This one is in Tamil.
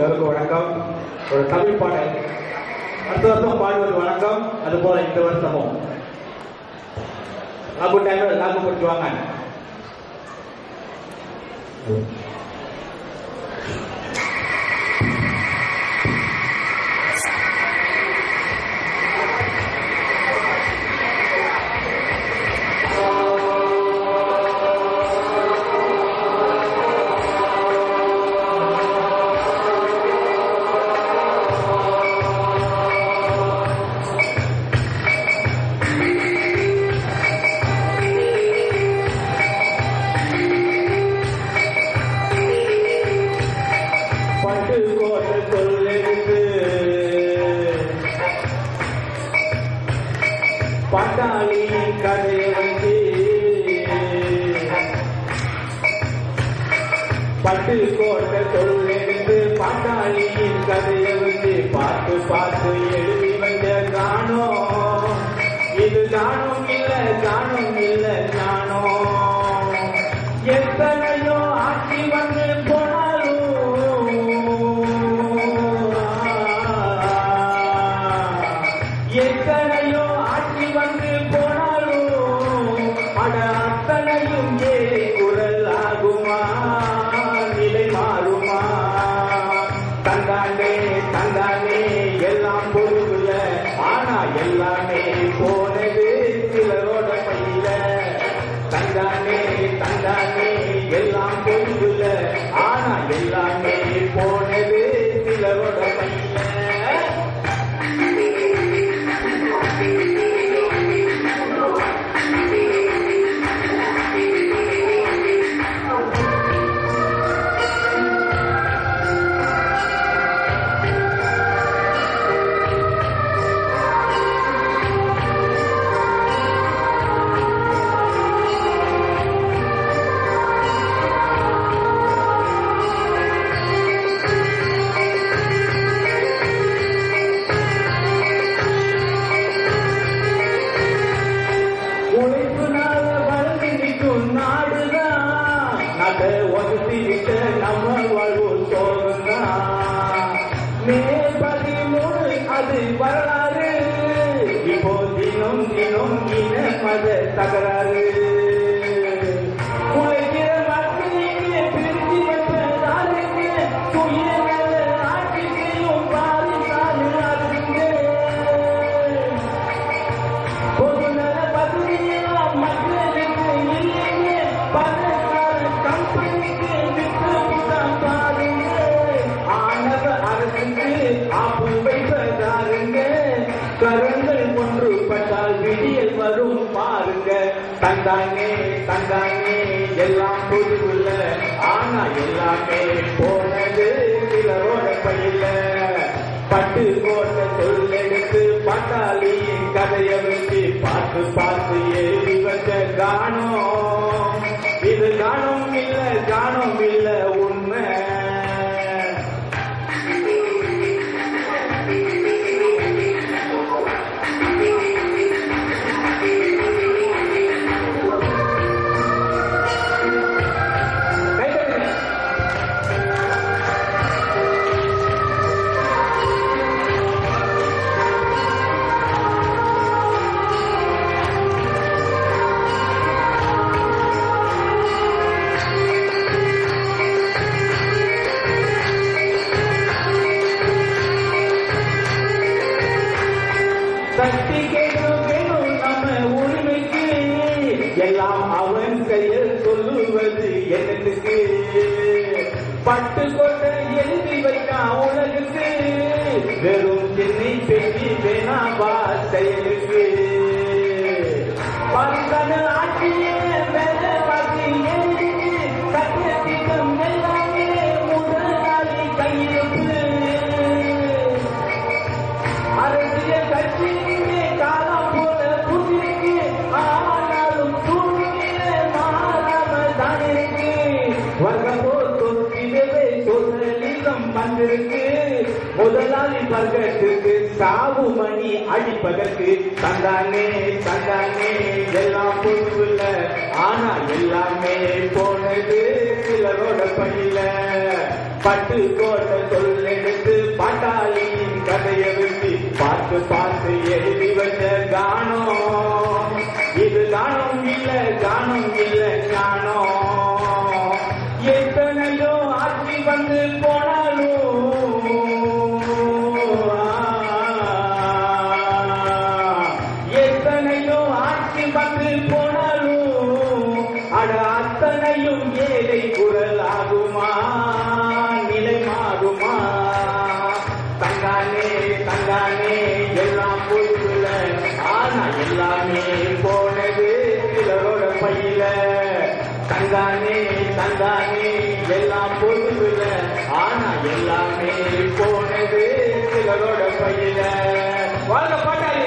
எல்லோருக்கும் வணக்கம். ஒரு தமிழ் பாடல் அடுத்த வருஷம் பாடுவது வணக்கம். அதுபோல இந்த வருஷமும் லாபு டைம்ல லாபு படிச்சுவாங்க. பாட்டாளியின் கதையை வந்து பட்டு கோட்டை சொல்லெடுத்து பாட்டாளியின் கதையை வந்து பார்த்து பார்த்து எழுதி வந்த காணோம். இது காணும் இல்லை காணும் இல்லை காணோம். எத்தனையோ ஆட்சி வந்து போனாலும் எத்தனையோ வந்து போனாலும் அட அத்தனையும் ஏறி குரல் ஆகுமா, நிலை மாறுமா? தந்தானே தந்தானே எல்லாம் பொருளுல, ஆனா எல்லாமே போனது சிலரோட பையில. தந்தானே தந்தானே எல்லாம் பொருளுல, ஆனா எல்லாமே போனது சிலரோட பையில. நம்ம வாழ்வு சோகந்தான் மே 13 அது வரலாறு. இப்போ தினம் தினம் இன மத தகராறு. உழைக்கிற மக்களுக்கு பிரிஞ்சு வைப்பதாருக்கு சுயநல ஆட்சியையும் பாதித்தாரு அதுங்க. பொதுநல பகுதியெல்லாம் மக்களுக்கு இல்லைங்க. பணக்கார கம்பெனிக்கு ஆப்பு வைப்பதாருங்க. கரங்கள் ஒன்றுபட்டால் விடியல் வரும் பாருங்க. தந்தானே தந்தானே எல்லாம் பொதுவுள்ள, ஆனா எல்லாமே போனது சிலரோட பையில. பட்டு கோட்டை சொல்லெடுத்து பாட்டாளியின் கதையை வச்சு பார்த்து பார்த்து எழுதி வச்ச காணோம். இது காணும் இல்ல காணும் இல்ல உண்மை. சக்தி கேட்கும் நம்ம உரிமைக்கு எல்லாம் அவன் கையில் சொல்லுவது எனக்கு. பட்டு கொண்ட எழுதி வைக்கா உலகுக்கு வெறும் சென்னை பேசி வேணாவா செயலுக்கு. பந்தன ஆட்சியே வேலை பார்த்து எழுதி சத்தியம் எல்லாமே முதலாளி கையிருப்பு. அரசியல் கட்சி காலம் போல புதிருக்கு, ஆனாலும் சூழ்நிலை மாறாம தான் இருக்கு. வர்க்கமோ தொற்றிடவே சோசலிசம் வந்திருக்கு. முதலாளி வர்க்கத்துக்கு சாவு ஆறு மணி அடிப்பதற்கு தந்தானே தந்தானே எல்லாம் பொறுப்புல ஆனா எல்லாமே போனது சிலரோட பணியில பட்டு கோட்டை சொல்லெடுத்து பாட்டாளியின் கதையை வச்சு பார்த்து பார்த்து எழுதி வச்ச கானம் இது கானம் இல்ல ஞானம் எத்தனையோ ஆட்சி வந்து போனாலும் எத்தனையோ ஆட்சி வந்து போனாலும் அட அத்தனையும் ஏழை குரல் ஆகுமா நிலை மாறுமா தங்கானே தங்கானே எல்லாம் பொறுப்புல ஆனா எல்லாமே போனது சிலரோட பையில தங்கானே தங்கானே எல்லாம் பொறுப்புல ஆனா எல்லாமே போனது சிலரோட பையில வாழ்க பாட்டாளி